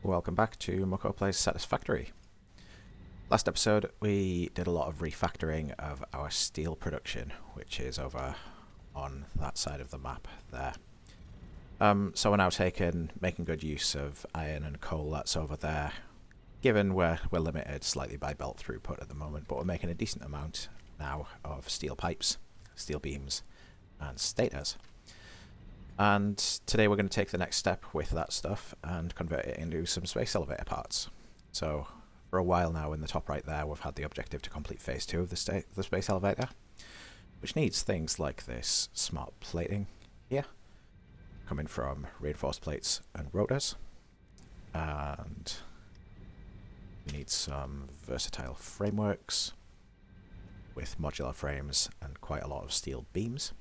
Welcome back to Moko Plays Satisfactory. Last episode we did a lot of refactoring of our steel production, which is over on that side of the map there. So we're now making good use of iron and coal that's over there, given we're limited slightly by belt throughput at the moment, but we're making a decent amount now of steel pipes, steel beams and stators. And today we're going to take the next step with that stuff and convert it into some space elevator parts. So for a while now in the top right there we've had the objective to complete phase 2 of the space elevator, which needs things like this smart plating here, coming from reinforced plates and rotors. And we need some versatile frameworks with modular frames and quite a lot of steel beams.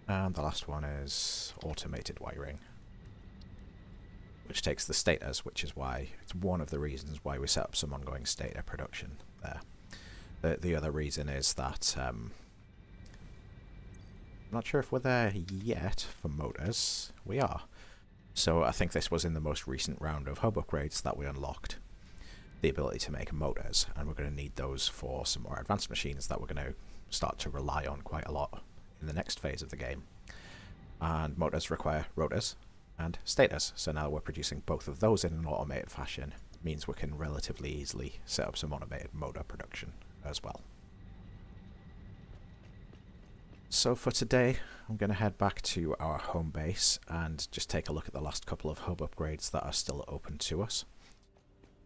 And the last one is automated wiring, which takes the stators, which is why it's one of the reasons why we set up some ongoing stator production there. The other reason is that I'm not sure if we're there yet for motors. We are. So I think this was in the most recent round of hub upgrades that we unlocked the ability to make motors, and we're going to need those for some more advanced machines that we're going to start to rely on quite a lot in the next phase of the game. And motors require rotors and stators, so now we're producing both of those in an automated fashion. Means we can relatively easily set up some automated motor production as well. So for today I'm going to head back to our home base and just take a look at the last couple of hub upgrades that are still open to us,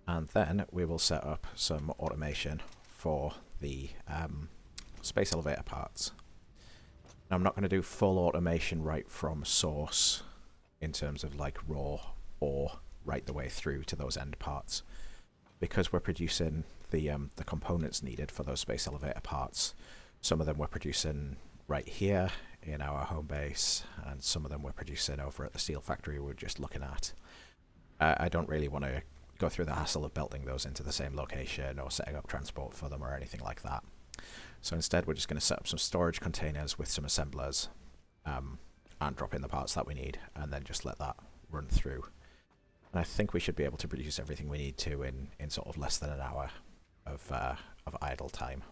and then we will set up some automation for the space elevator parts. Now, I'm not going to do full automation right from source in terms of like raw or right the way through to those end parts, because we're producing the components needed for those space elevator parts. Some of them we're producing right here in our home base, and some of them we're producing over at the steel factory we're just looking at. I don't really want to go through the hassle of belting those into the same location or setting up transport for them or anything like that. So instead we're just going to set up some storage containers with some assemblers and drop in the parts that we need, and then just let that run through. And I think we should be able to produce everything we need to in sort of less than an hour of idle time.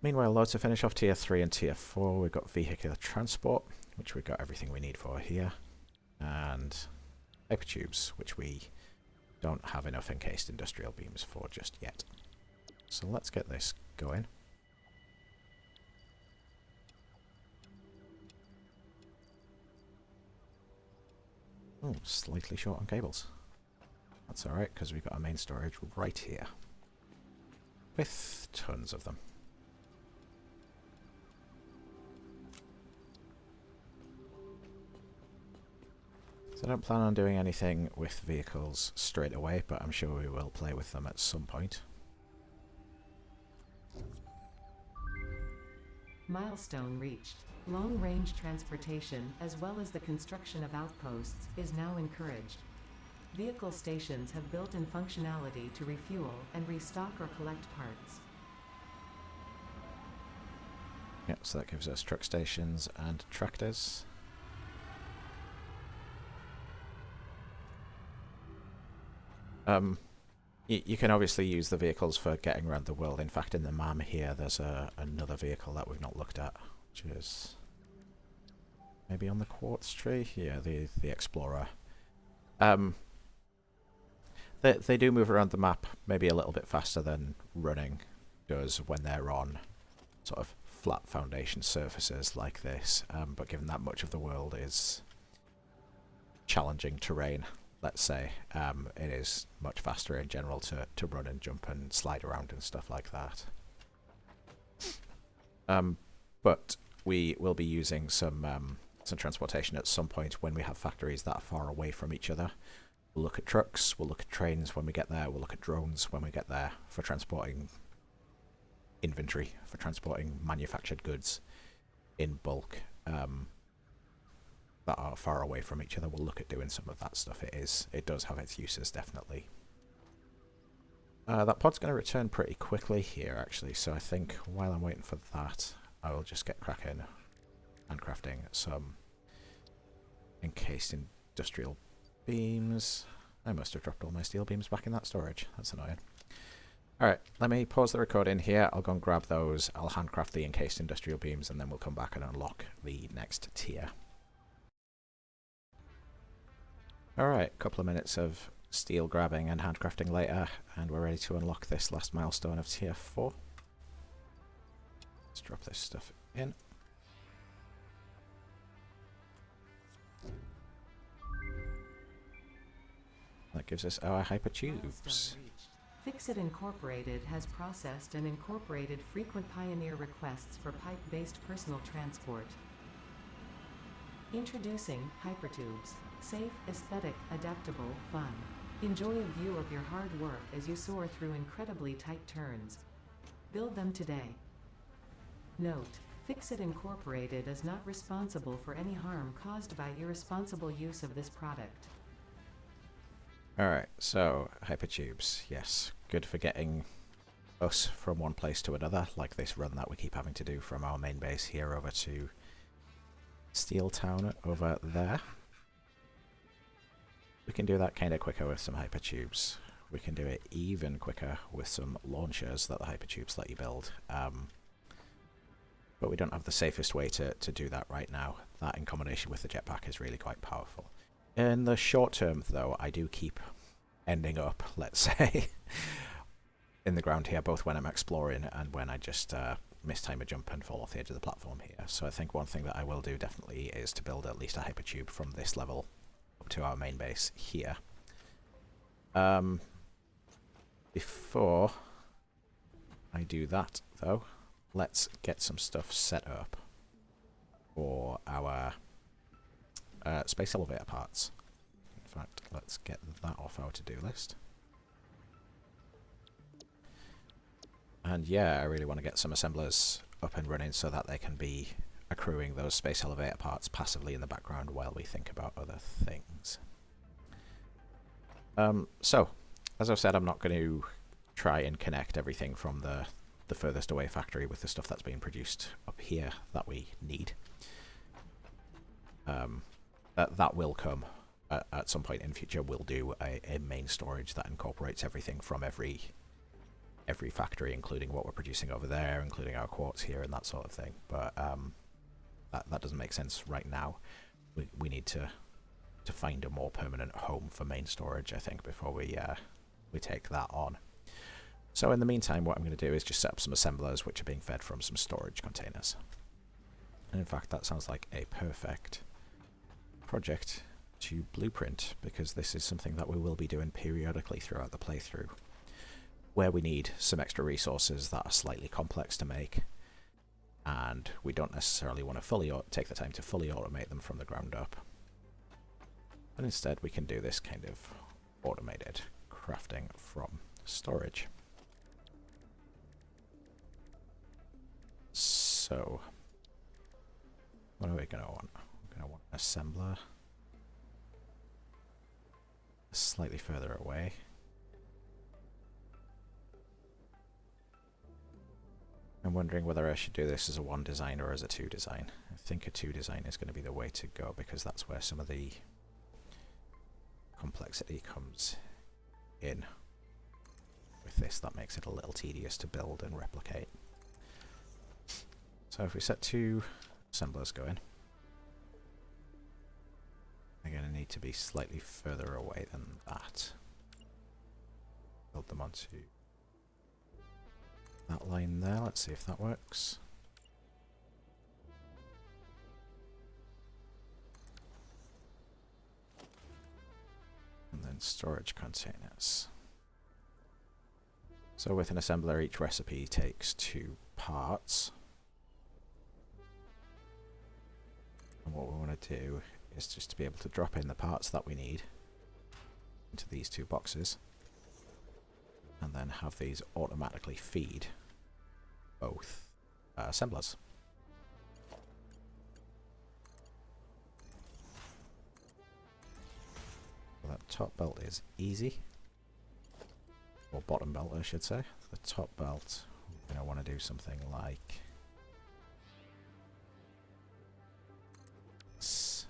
Meanwhile, though, to finish off tier 3 and tier 4, we've got vehicular transport, which we've got everything we need for here, and hypertubes, which we don't have enough encased industrial beams for just yet. So let's get this going. Oh, slightly short on cables. That's alright, because we've got our main storage right here, with tons of them. So I don't plan on doing anything with vehicles straight away, but I'm sure we will play with them at some point. Milestone reached. Long-range transportation, as well as the construction of outposts, is now encouraged. Vehicle stations have built-in functionality to refuel and restock or collect parts. Yep, so that gives us truck stations and tractors. You can obviously use the vehicles for getting around the world. In fact, in the MAM here, there's another vehicle that we've not looked at, which is maybe on the quartz tree. Yeah, the Explorer. They do move around the map maybe a little bit faster than running does when they're on sort of flat foundation surfaces like this. But given that much of the world is challenging terrain, let's say, it is much faster in general to run and jump and slide around and stuff like that. But we will be using some transportation at some point when we have factories that are far away from each other. We'll look at trucks, we'll look at trains when we get there, we'll look at drones when we get there for transporting inventory, for transporting manufactured goods in bulk. That are far away from each other. We'll look at doing some of that stuff. It does have its uses, definitely. That pod's going to return pretty quickly here, actually, so I think while I'm waiting for that, I will just get cracking and crafting some encased industrial beams. I must have dropped all my steel beams back in that storage. That's annoying. Alright, let me pause the recording here. I'll go and grab those. I'll handcraft the encased industrial beams, and then we'll come back and unlock the next tier. Alright, a couple of minutes of steel grabbing and handcrafting later, and we're ready to unlock this last milestone of tier 4. Let's drop this stuff in. That gives us our hypertubes. Fixit Incorporated has processed and incorporated frequent Pioneer requests for pipe-based personal transport. Introducing hypertubes. Safe, aesthetic, adaptable, fun. Enjoy a view of your hard work as you soar through incredibly tight turns. Build them today. Note: Fixit Incorporated is not responsible for any harm caused by irresponsible use of this product. Alright, so hypertubes, yes. Good for getting us from one place to another, like this run that we keep having to do from our main base here over to Steel Town over there. We can do that kind of quicker with some hypertubes. We can do it even quicker with some launchers that the hypertubes let you build. But we don't have the safest way to do that right now. That in combination with the jetpack is really quite powerful. In the short term, though, I do keep ending up, let's say, in the ground here, both when I'm exploring and when I just mistime a jump and fall off the edge of the platform here. So I think one thing that I will do definitely is to build at least a hypertube from this level up to our main base here. Before I do that, though, let's get some stuff set up for our space elevator parts. In fact, let's get that off our to-do list. And yeah, I really want to get some assemblers up and running so that they can be accruing those space elevator parts passively in the background while we think about other things. So, as I've said, I'm not going to try and connect everything from the furthest away factory with the stuff that's being produced up here that we need. That will come at some point in future. We'll do a main storage that incorporates everything from every factory, including what we're producing over there, including our quartz here and that sort of thing. But that doesn't make sense right now. We need to find a more permanent home for main storage, I think, before we take that on. So in the meantime, what I'm going to do is just set up some assemblers which are being fed from some storage containers. And in fact, that sounds like a perfect project to blueprint, because this is something that we will be doing periodically throughout the playthrough, where we need some extra resources that are slightly complex to make, and we don't necessarily want to take the time to fully automate them from the ground up. And instead we can do this kind of automated crafting from storage. So, what are we going to want? We're going to want an assembler slightly further away. I'm wondering whether I should do this as a 1 design or as a 2 design. I think a 2 design is going to be the way to go, because that's where some of the complexity comes in. With this, that makes it a little tedious to build and replicate. So if we set 2 assemblers going, they're going to need to be slightly further away than that. Build them onto that line there. Let's see if that works. And then storage containers. So with an assembler, each recipe takes 2 parts. And what we want to do is just to be able to drop in the parts that we need into these 2 boxes, and then have these automatically feed both assemblers. So that top belt is easy, or bottom belt I should say. The top belt, we're going to want to do something like this.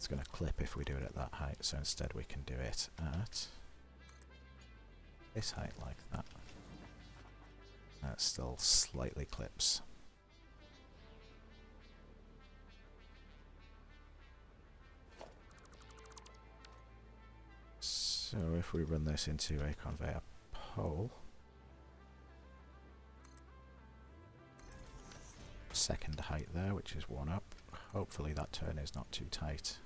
going to clip if we do it at that height, so instead we can do it at this height like that. That still slightly clips. So if we run this into a conveyor pole, second height there, which is one up. Hopefully that turn is not too tight.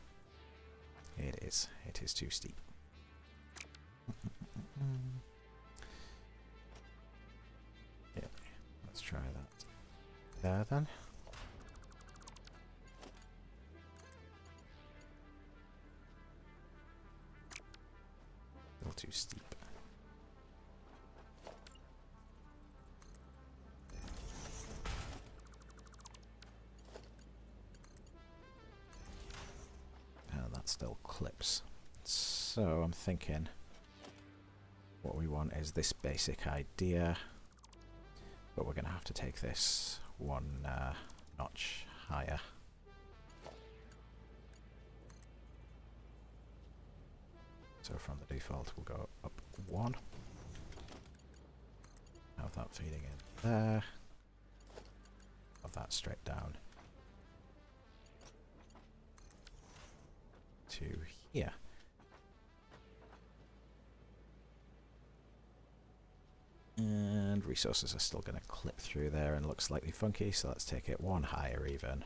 It is. It is too steep. Yeah, let's try that there then. Still too steep. That still clips. So I'm thinking what we want is this basic idea, but we're going to have to take this one notch higher. So from the default we'll go up one. Have that feeding in there. Have that straight down to here. And resources are still going to clip through there and look slightly funky, so let's take it one higher even.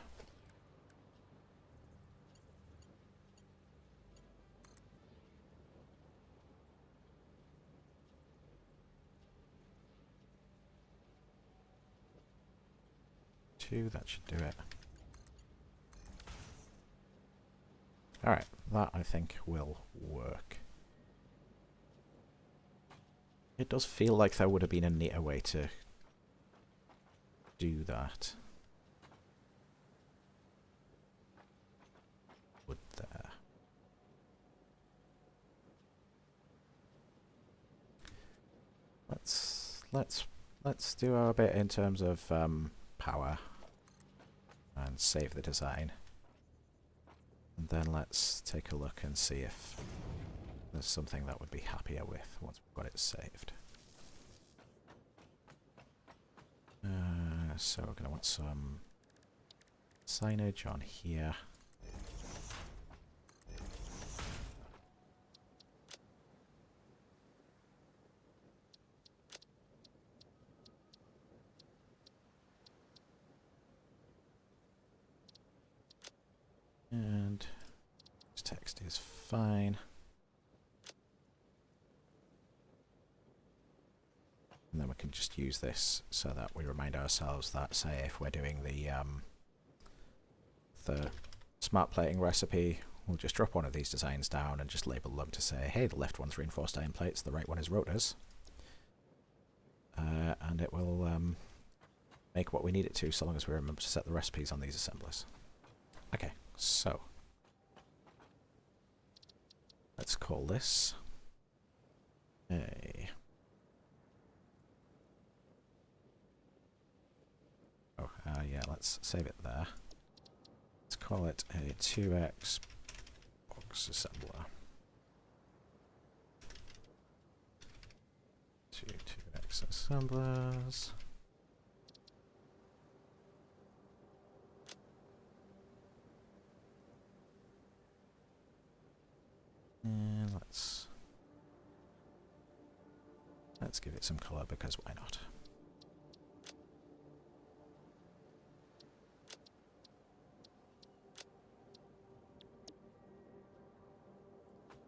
Two, that should do it. Alright, that I think will work. It does feel like there would have been a neater way to do that. Would there? Let's do our bit in terms of power and save the design. And then let's take a look and see if there's something that would be happier with once we've got it saved. So we're going to want some signage on here. And this text is fine. And then we can just use this so that we remind ourselves that, say, if we're doing the smart plating recipe, we'll just drop one of these designs down and just label them to say, hey, the left one's reinforced iron plates, the right one is rotors. And it will make what we need it to, so long as we remember to set the recipes on these assemblers. Okay, so let's call this a... yeah, let's save it there. Let's call it a 2x box assembler. 2x assemblers. And let's give it some color, because why not?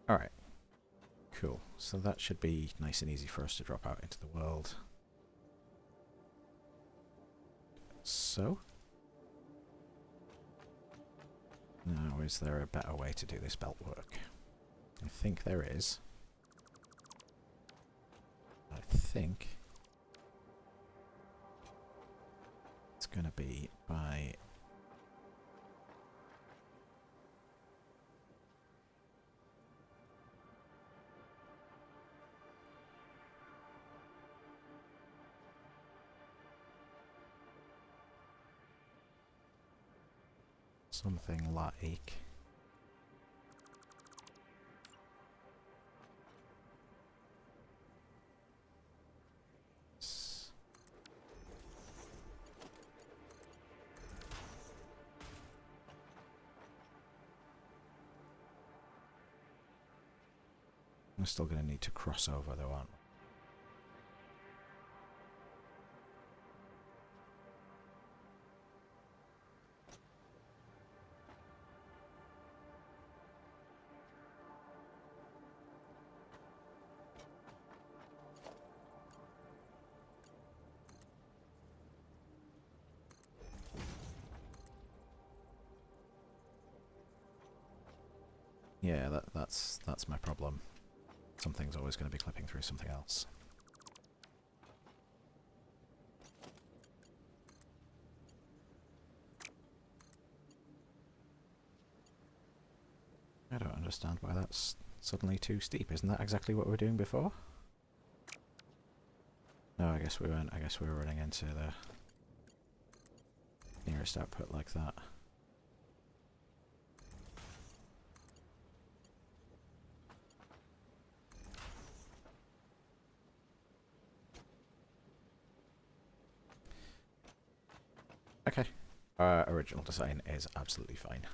Alright, cool. So that should be nice and easy for us to drop out into the world. So, now is there a better way to do this belt work? I think there is. I think it's going to be by something like We're still going to need to cross over though, aren't we? Yeah, that's my problem. Something's always going to be clipping through something else. I don't understand why that's suddenly too steep. Isn't that exactly what we were doing before? No, I guess we weren't. I guess we were running into the nearest output like that. Okay. Our original design is absolutely fine.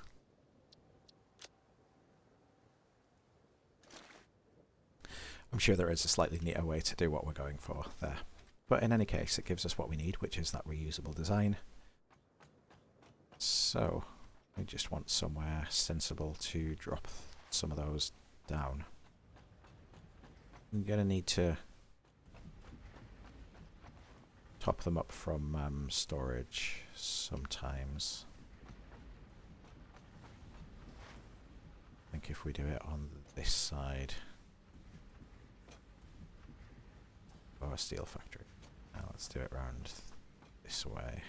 I'm sure there is a slightly neater way to do what we're going for there. But in any case, it gives us what we need, which is that reusable design. So, we just want somewhere sensible to drop some of those down. I'm going to need to top them up from storage sometimes. I think if we do it on this side... Oh, a steel factory. Now let's do it round this way.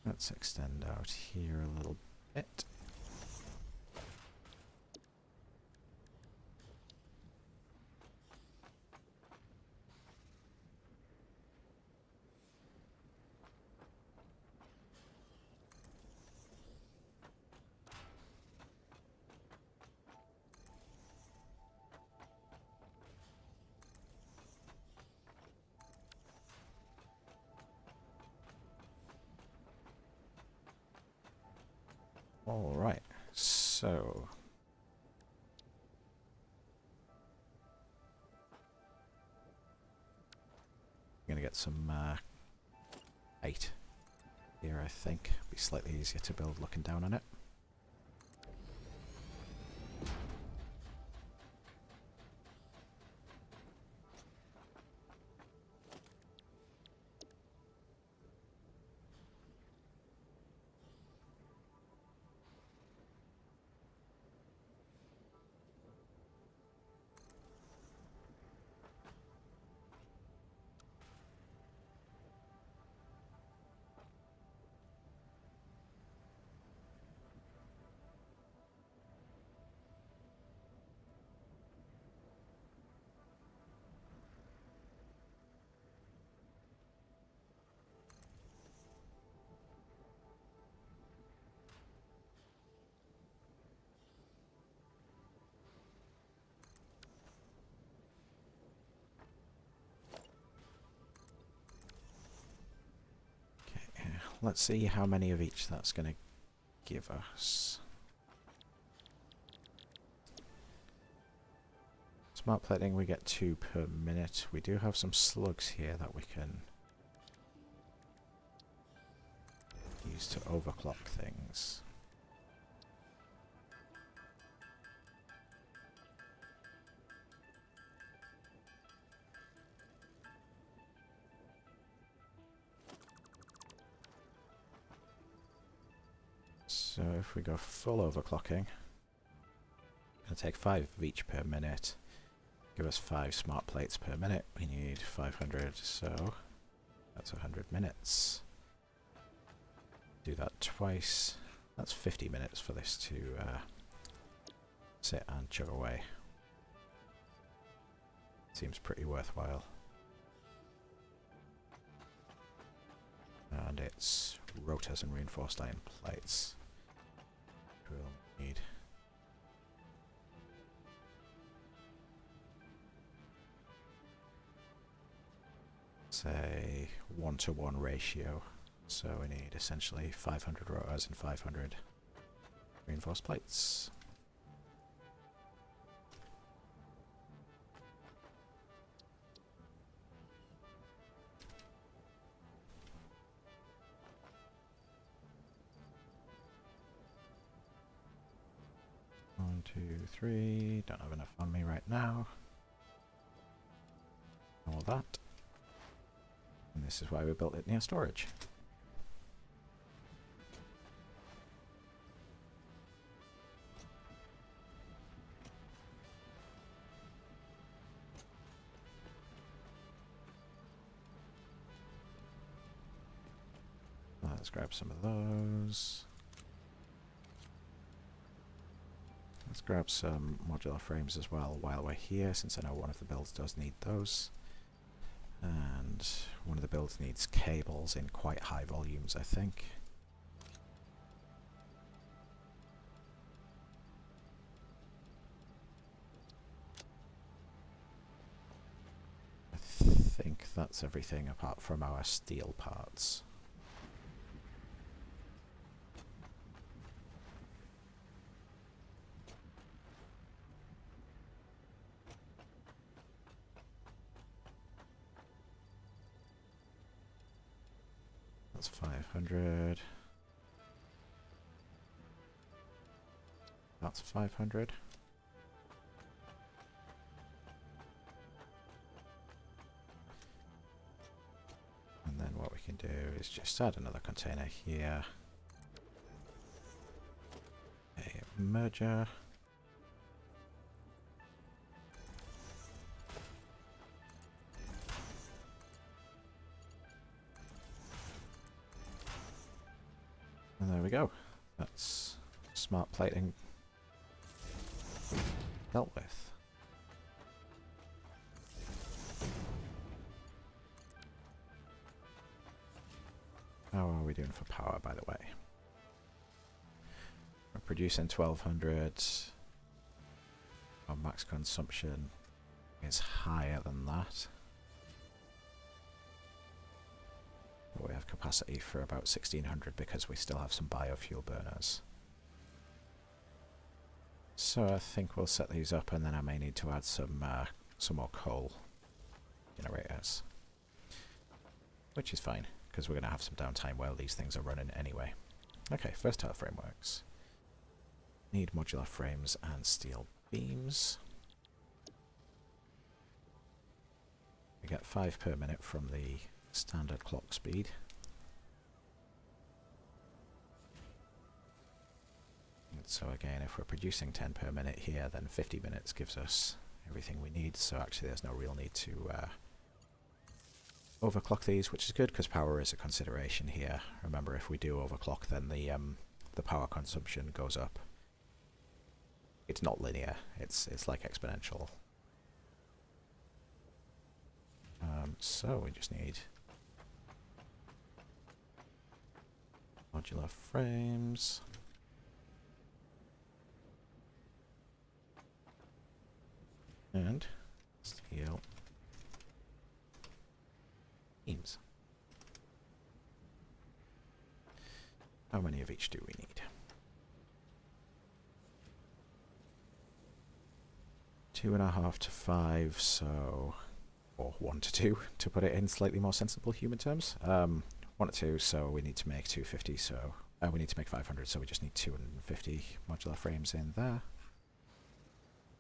Let's extend out here a little bit. Alright, so... I'm gonna get some 8 here, I think. Be slightly easier to build looking down on it. Let's see how many of each that's going to give us. Smart plating, we get 2 per minute. We do have some slugs here that we can use to overclock things. So if we go full overclocking, it'll take 5 of each per minute, give us 5 smart plates per minute. We need 500, so that's 100 minutes. Do that twice. That's 50 minutes for this to sit and chug away. Seems pretty worthwhile. And it's rotors and reinforced iron plates. We'll need say 1-to-1 ratio. So we need essentially 500 rotors and 500 Reinforced plates. One, two, three. Don't have enough on me right now. All that. And this is why we built it near storage. Let's grab some of those. Let's grab some modular frames as well while we're here, since I know one of the builds does need those. And one of the builds needs cables in quite high volumes, I think. I think that's everything apart from our steel parts. That's 500. That's 500. And then what we can do is just add another container here. A merger. And there we go. That's smart plating dealt with. How are we doing for power, by the way? We're producing 1200. Our max consumption is higher than that. But we have capacity for about 1600 because we still have some biofuel burners. So I think we'll set these up, and then I may need to add some more coal generators. Which is fine, because we're going to have some downtime while these things are running anyway. Okay, first tile frameworks. Need modular frames and steel beams. We get 5 per minute from the standard clock speed. And so again, if we're producing 10 per minute here, then 50 minutes gives us everything we need. So actually there's no real need to overclock these, which is good because power is a consideration here. Remember, if we do overclock, then the power consumption goes up. It's not linear, it's like exponential. So we just need modular frames. And steel beams. How many of each do we need? 2.5 to 5, so... or 1 to 2, to put it in slightly more sensible human terms. 1 to 2, so we need to make 250, so... we need to make 500, so we just need 250 modular frames in there.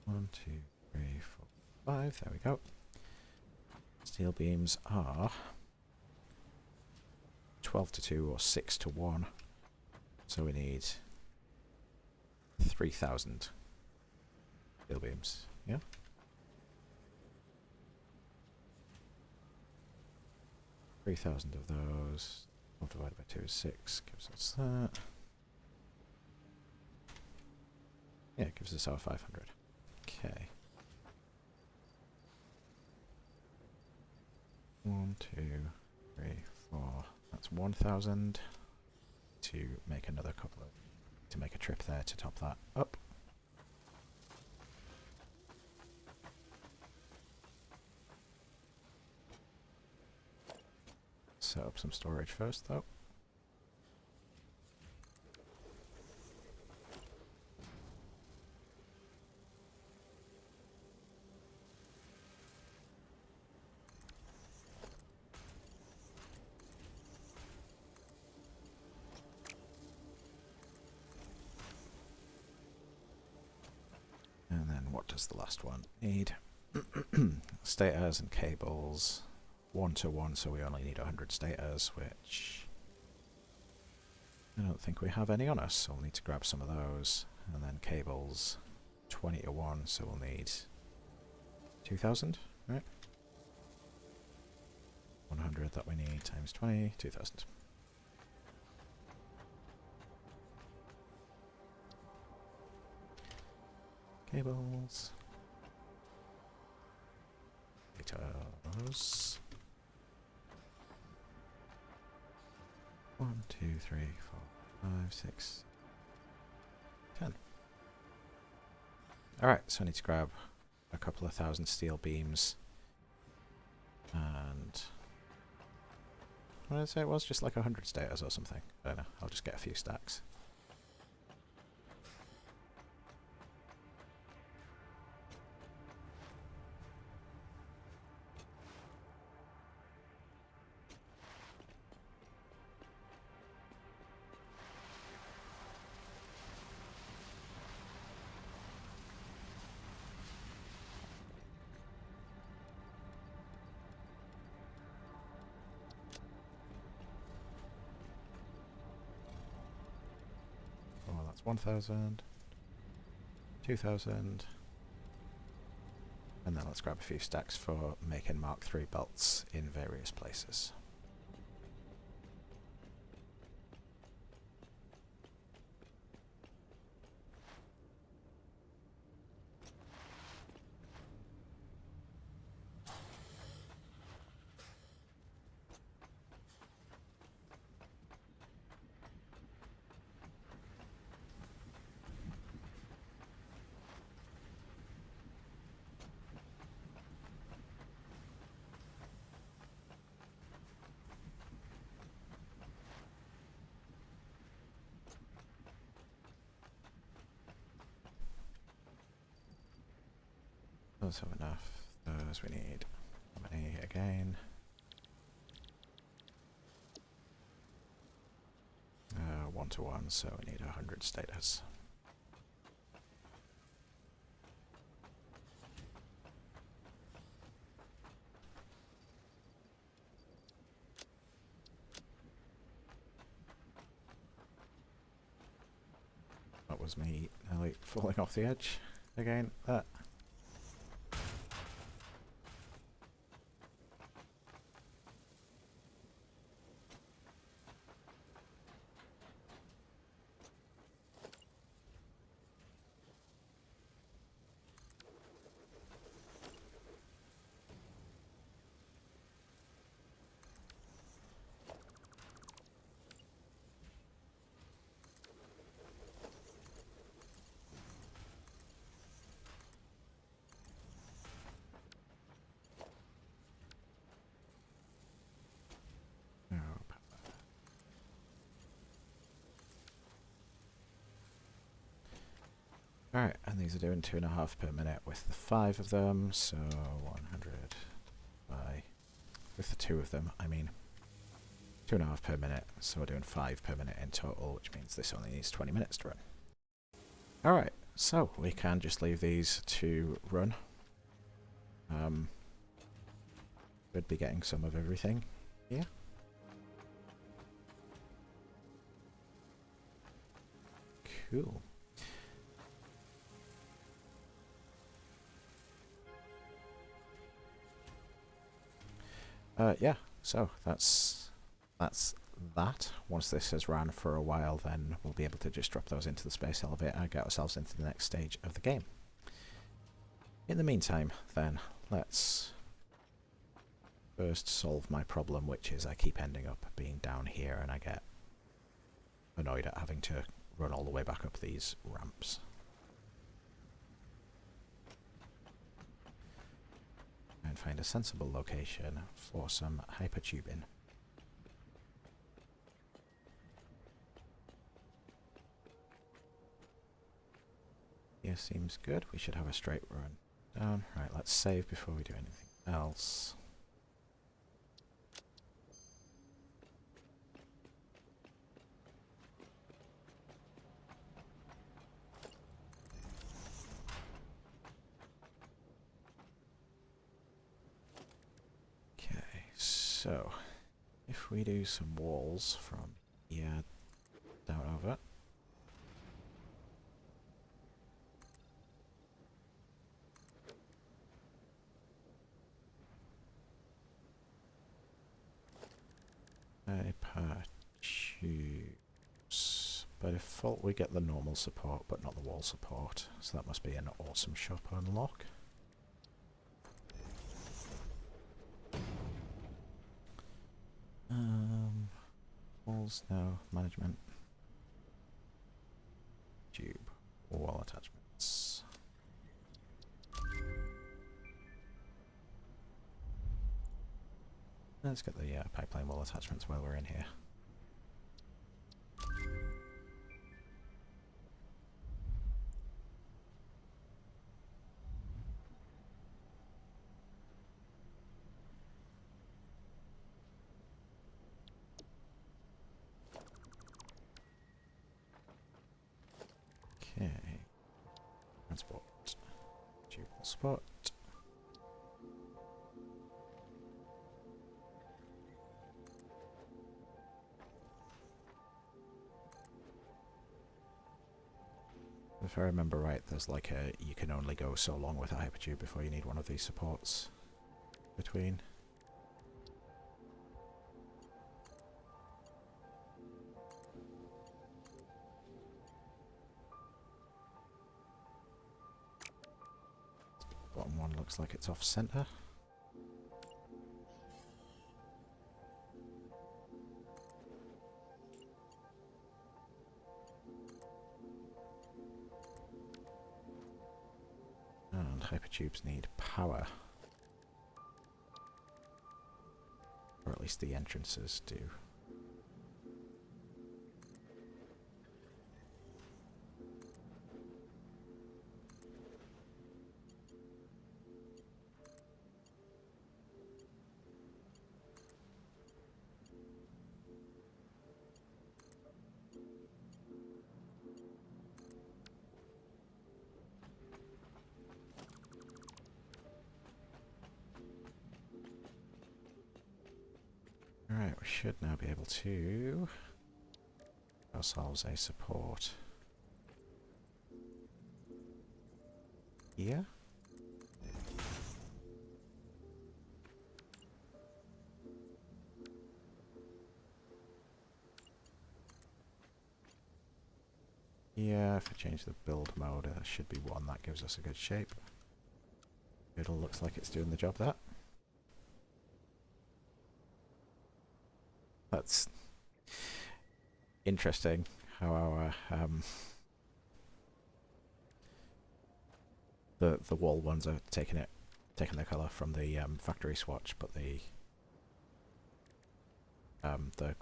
1, 2, 3, 4, 5, there we go. Steel beams are 12 to 2 or 6 to 1, so we need 3,000 steel beams, yeah? $3,000 of those, divided by 2 is 6, gives us that. Yeah, it gives us our 500. Okay. 1, 2, 3, 4. That's 1,000. To make another couple of... to make a trip there to top that up. Set up some storage first, though. was the last one. Need stators and cables 1 to 1, so we only need 100 stators, which I don't think we have any on us, so we'll need to grab some of those. And then cables 20 to 1, so we'll need 2,000, right? 100 that we need times 20, 2,000. Cables. Potatoes. 1, 2, 3, 4, 5, 6, 10. Alright, so I need to grab a couple of thousand steel beams. And what did I say it was? Just like 100 stators or something. I don't know. I'll just get a few stacks. Oh, that's 1,000. 2,000. And then let's grab a few stacks for making Mark III belts in various places. Those have enough. Those we need. How many again? 1 to 1, so we need 100 stators. That was me nearly falling off the edge again. That. Alright, and these are doing 2.5 per minute with the 5 of them, so 100 by... with the 2 of them, I mean 2.5 per minute, so we're doing 5 per minute in total, which means this only needs 20 minutes to run. Alright, so we can just leave these to run. We'd be getting some of everything here. Cool. Yeah, so that's that. Once this has ran for a while, then we'll be able to just drop those into the space elevator and get ourselves into the next stage of the game. In the meantime, then, let's first solve my problem, which is I keep ending up being down here and I get annoyed at having to run all the way back up these ramps. And find a sensible location for some hypertubing. Here seems good. We should have a straight run down. Right, let's save before we do anything else. So, if we do some walls from here down over. Hypertubes. By default we get the normal support but not the wall support, so that must be an awesome shop unlock. Walls, no, management. Tube, wall attachments. Let's get the pipeline wall attachments while we're in here. Okay. Transport. Tube wall spot. If I remember right, there's like you can only go so long with a hypertube before you need one of these supports between. Bottom one looks like it's off center. And hypertubes need power. Or at least the entrances do. Alright, we should now be able to ourselves a support here. Yeah, if I change the build mode, there should be one that gives us a good shape. It all looks like it's doing the job there. That's interesting how our the wall ones are taking the colour from the factory swatch, but the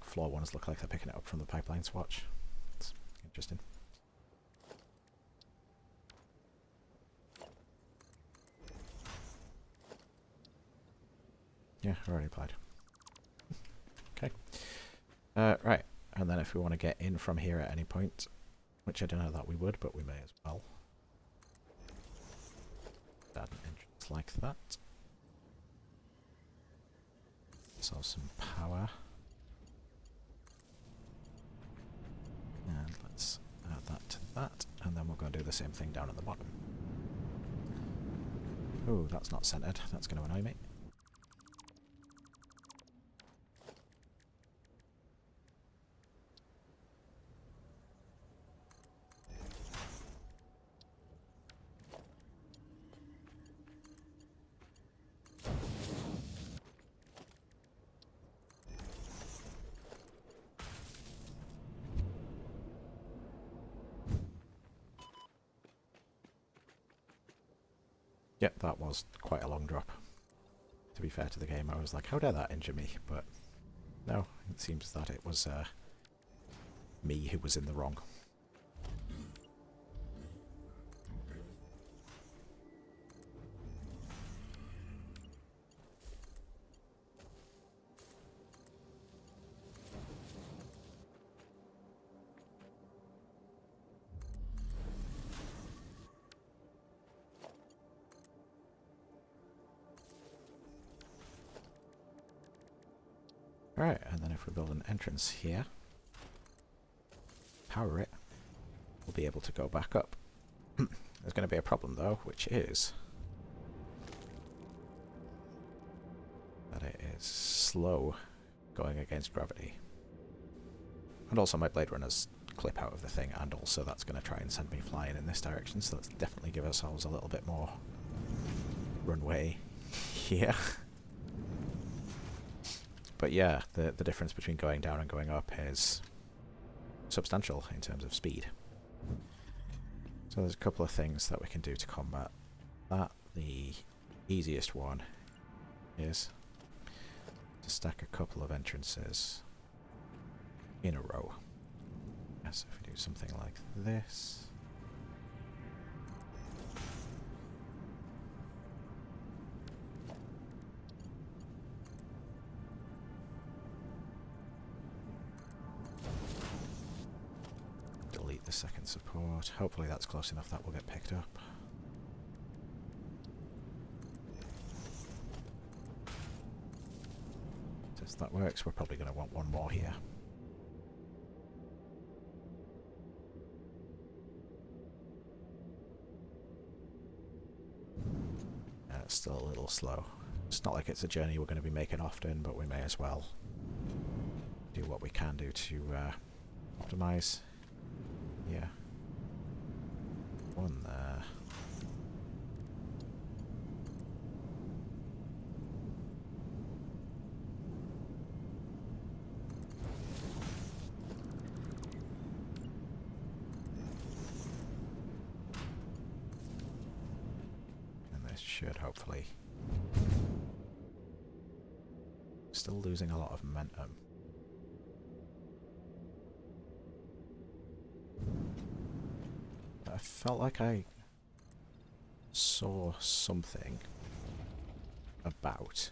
floor ones look like they're picking it up from the pipeline swatch. It's interesting. Yeah, already applied. Okay. Right, and then if we want to get in from here at any point, which I don't know that we would, but we may as well. Add an entrance like that. So some power. And let's add that to that, and then we're going to do the same thing down at the bottom. Oh, that's not centered. That's going to annoy me. Yep, that was quite a long drop. To be fair to the game, I was like, how dare that injure me? But no, it seems that it was me who was in the wrong. Alright, and then if we build an entrance here, power it, we'll be able to go back up. There's going to be a problem though, which is that it is slow going against gravity. And also my Blade Runners clip out of the thing, and also that's going to try and send me flying in this direction, so let's definitely give ourselves a little bit more runway here. But yeah, the difference between going down and going up is substantial in terms of speed. So there's a couple of things that we can do to combat that. The easiest one is to stack a couple of entrances in a row. Yes, if we do something like this. Delete the second support. Hopefully that's close enough that will get picked up. If that works, we're probably going to want one more here. And it's still a little slow. It's not like it's a journey we're going to be making often, but we may as well do what we can do to optimize. Yeah. One there. And this should hopefully... Still losing a lot of momentum. I felt like I saw something about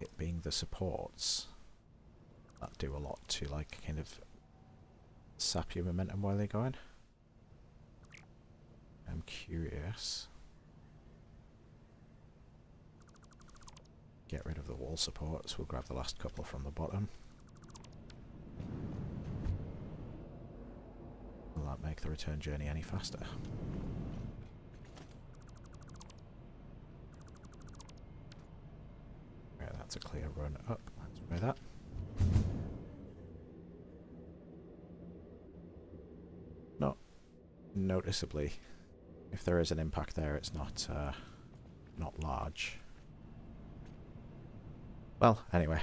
it being the supports that do a lot to like kind of sap your momentum while they're going. I'm curious. Get rid of the wall supports, we'll grab the last couple from the bottom. Will that make the return journey any faster? Right, that's a clear run up. Let's try that. Not noticeably. If there is an impact there, it's not large. Well, anyway,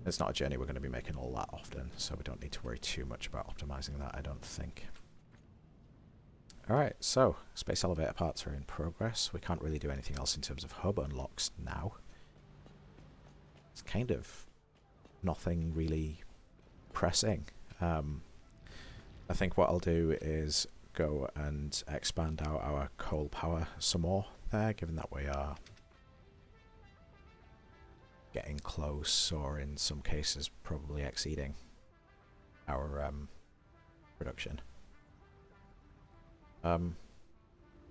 it's not a journey we're going to be making all that often, so we don't need to worry too much about optimizing that, I don't think. Alright, so space elevator parts are in progress. We can't really do anything else in terms of hub unlocks now. It's kind of nothing really pressing. I think what I'll do is go and expand out our coal power some more there, given that we are getting close, or in some cases probably exceeding our production. Or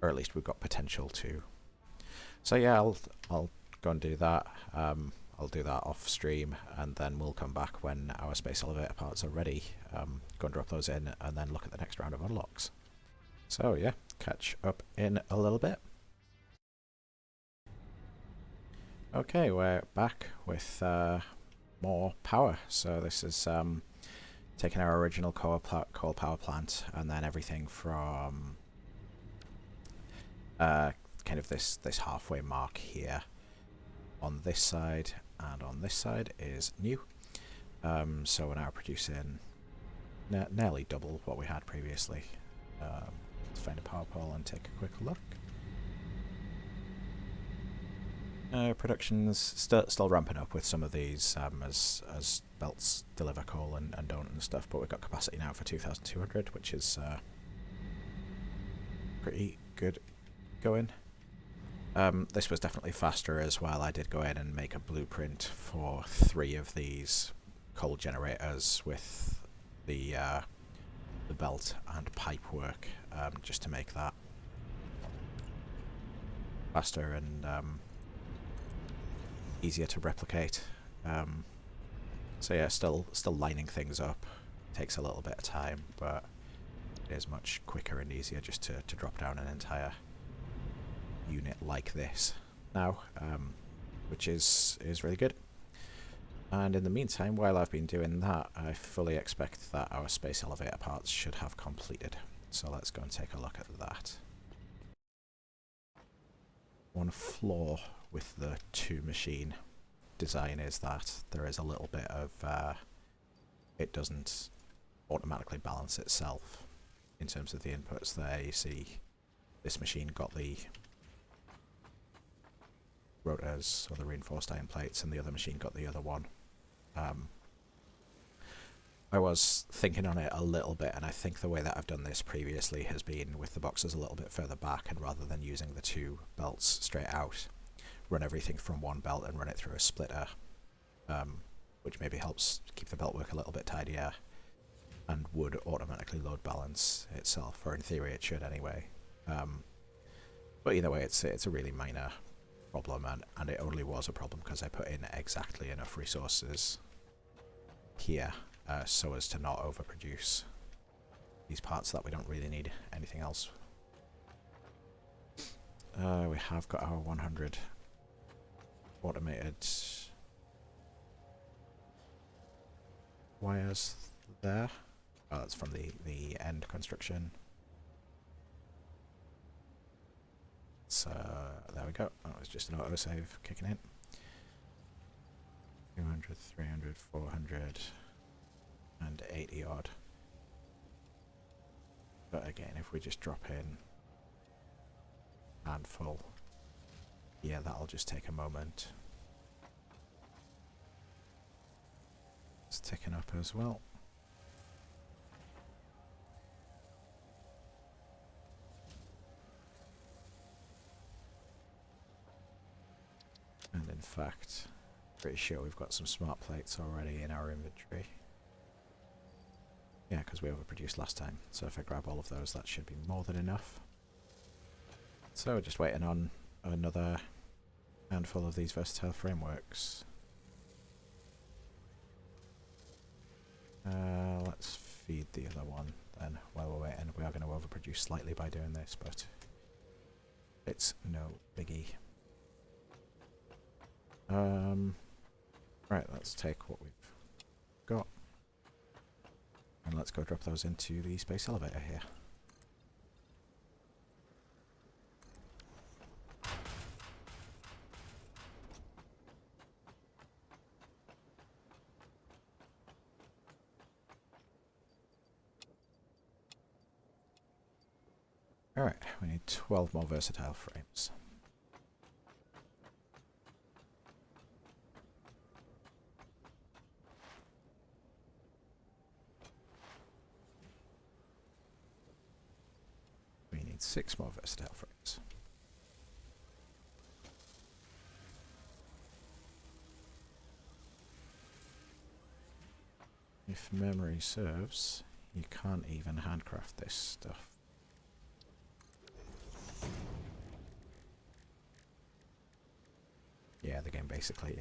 at least we've got potential to. So yeah, I'll go and do that. I'll do that off stream, and then we'll come back when our space elevator parts are ready. Go and drop those in, and then look at the next round of unlocks. So yeah, catch up in a little bit. Okay, we're back with more power. So this is taking our original coal power plant, and then everything from kind of this halfway mark here on this side and on this side is new. So we're now producing nearly double what we had previously. Let's find a power pole and take a quick look. Production's still ramping up with some of these as belts deliver coal and don't and stuff, but we've got capacity now for 2,200, which is pretty good going. This was definitely faster as well. I did go in and make a blueprint for 3 of these coal generators with the belt and pipe work, just to make that faster and easier to replicate. So yeah, still lining things up. Takes a little bit of time, but it is much quicker and easier just to drop down an entire unit like this now, which is really good. And in the meantime, while I've been doing that, I fully expect that our space elevator parts should have completed. So let's go and take a look at that. One flaw with the 2 machine design is that there is a little bit of it doesn't automatically balance itself in terms of the inputs. There you see this machine got the rotors or the reinforced iron plates and the other machine got the other one. I was thinking on it a little bit, and I think the way that I've done this previously has been with the boxes a little bit further back, and rather than using the 2 belts straight out, run everything from one belt and run it through a splitter, which maybe helps keep the belt work a little bit tidier and would automatically load balance itself, or in theory it should anyway. But either way, it's a really minor problem, and it only was a problem because I put in exactly enough resources here so as to not overproduce these parts that we don't really need anything else. We have got our 100 automated wires there. Oh, that's from the end construction. So there we go. That was just an autosave kicking in. 200, 300, 400, and 80 odd. But again, if we just drop in handful, yeah, that'll just take a moment. It's ticking up as well. And in fact, pretty sure we've got some smart plates already in our inventory. Yeah, because we overproduced last time. So if I grab all of those, that should be more than enough. So we're just waiting on another handful of these versatile frameworks. Let's feed the other one then while we're waiting. We are going to overproduce slightly by doing this, but it's no biggie. Right, let's take what we've got and let's go drop those into the space elevator here. Alright, we need 12 more versatile frames. We need 6 more versatile frames. If memory serves, you can't even handcraft this stuff. Yeah, the game basically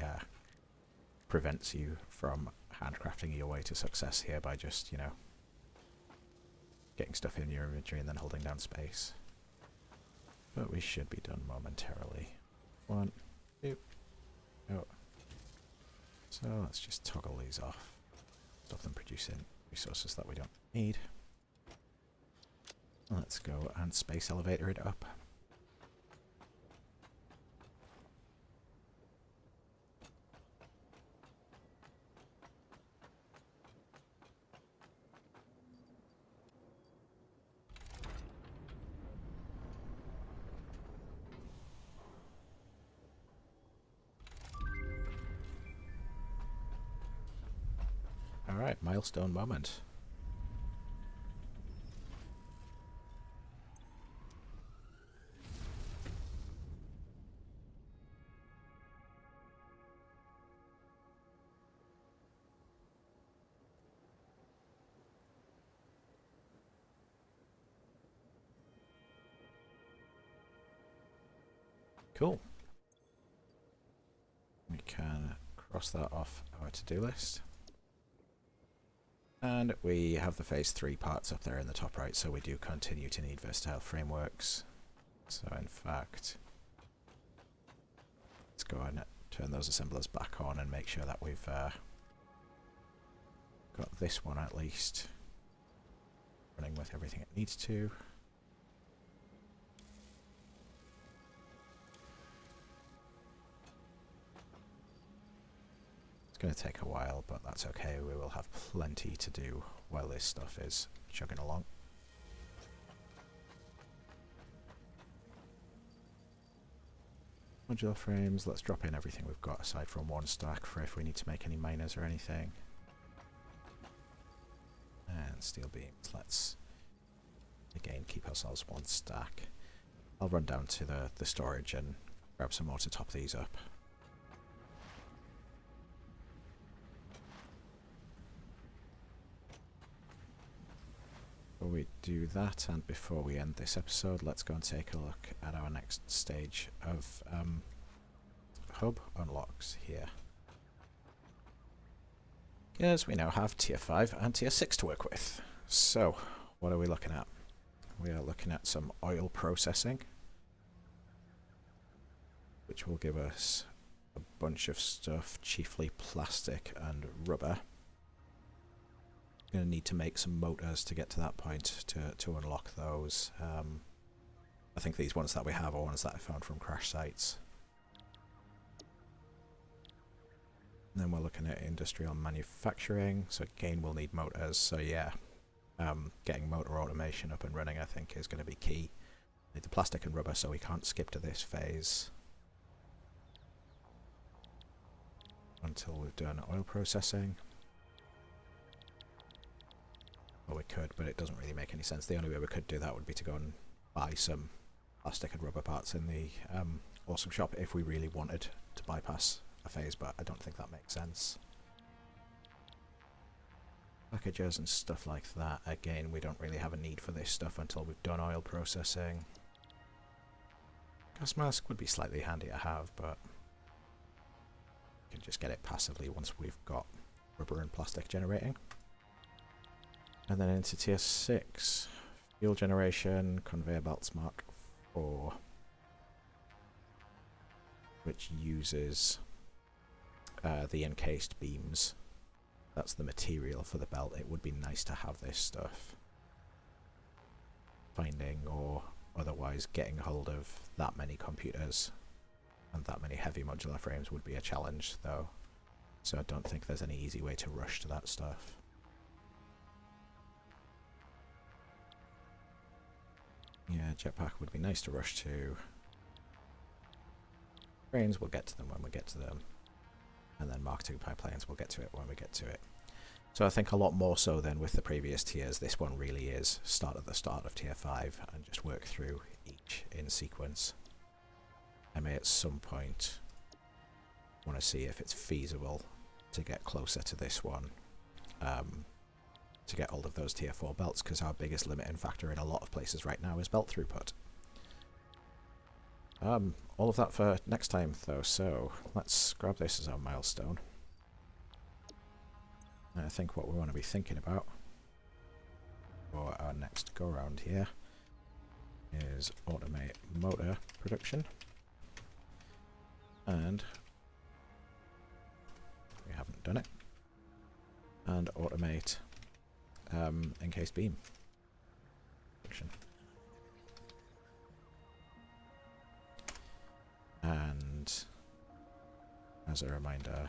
prevents you from handcrafting your way to success here by just, you know, getting stuff in your inventory and then holding down space. But we should be done momentarily. 1, 2, oh. So let's just toggle these off. Stop them producing resources that we don't need. Let's go and space elevator it up. Alright, milestone moment. Cool. We cross that off our to-do list. And we have the phase 3 parts up there in the top right, so we do continue to need versatile frameworks. So in fact, let's go and turn those assemblers back on and make sure that we've got this one at least running with everything it needs to. It's going to take a while, but that's okay. We will have plenty to do while this stuff is chugging along. Modular frames, let's drop in everything we've got aside from one stack for if we need to make any miners or anything. And steel beams, let's again keep ourselves one stack. I'll run down to the storage and grab some more to top these up. Before we do that, and before we end this episode, let's go and take a look at our next stage of hub unlocks here. Yes, we now have tier 5 and tier 6 to work with. So, what are we looking at? We are looking at some oil processing, which will give us a bunch of stuff, chiefly plastic and rubber. Going to need to make some motors to get to that point to unlock those. I think these ones that we have are ones that I found from crash sites. And then we're looking at industrial manufacturing, so again we'll need motors, so yeah, getting motor automation up and running I think is going to be key. Need the plastic and rubber, so we can't skip to this phase until we've done oil processing. Well, we could, but it doesn't really make any sense. The only way we could do that would be to go and buy some plastic and rubber parts in the awesome shop if we really wanted to bypass a phase, but I don't think that makes sense. Packages and stuff like that, again, we don't really have a need for this stuff until we've done oil processing. Gas mask would be slightly handy to have, but we can just get it passively once we've got rubber and plastic generating. And then into tier 6, fuel generation, conveyor belts Mark 4, which uses the encased beams. That's the material for the belt. It would be nice to have this stuff. Finding or otherwise getting hold of that many computers and that many heavy modular frames would be a challenge though. So I don't think there's any easy way to rush to that stuff. Yeah, jetpack would be nice to rush to. Trains, we'll get to them when we get to them. And then Mark II pipelines, we'll get to it when we get to it. So I think a lot more so than with the previous tiers, this one really is start at the start of tier 5 and just work through each in sequence. I may at some point want to see if it's feasible to get closer to this one. To get hold of those tier 4 belts, because our biggest limiting factor in a lot of places right now is belt throughput. All of that for next time though, so let's grab this as our milestone. And I think what we want to be thinking about for our next go round here is automate motor production, and we haven't done it, and automate encased beam production. And as a reminder,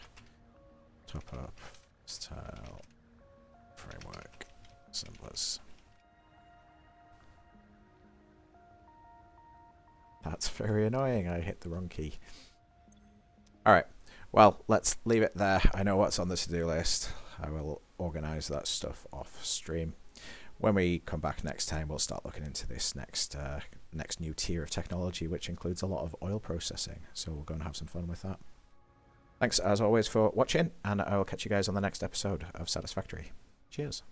top up style framework assemblers. That's very annoying, I hit the wrong key. Alright, well, let's leave it there. I know what's on the to-do list. I will organise that stuff off stream. When we come back next time, we'll start looking into this next new tier of technology, which includes a lot of oil processing. So we'll go and have some fun with that. Thanks, as always, for watching, and I will catch you guys on the next episode of Satisfactory. Cheers.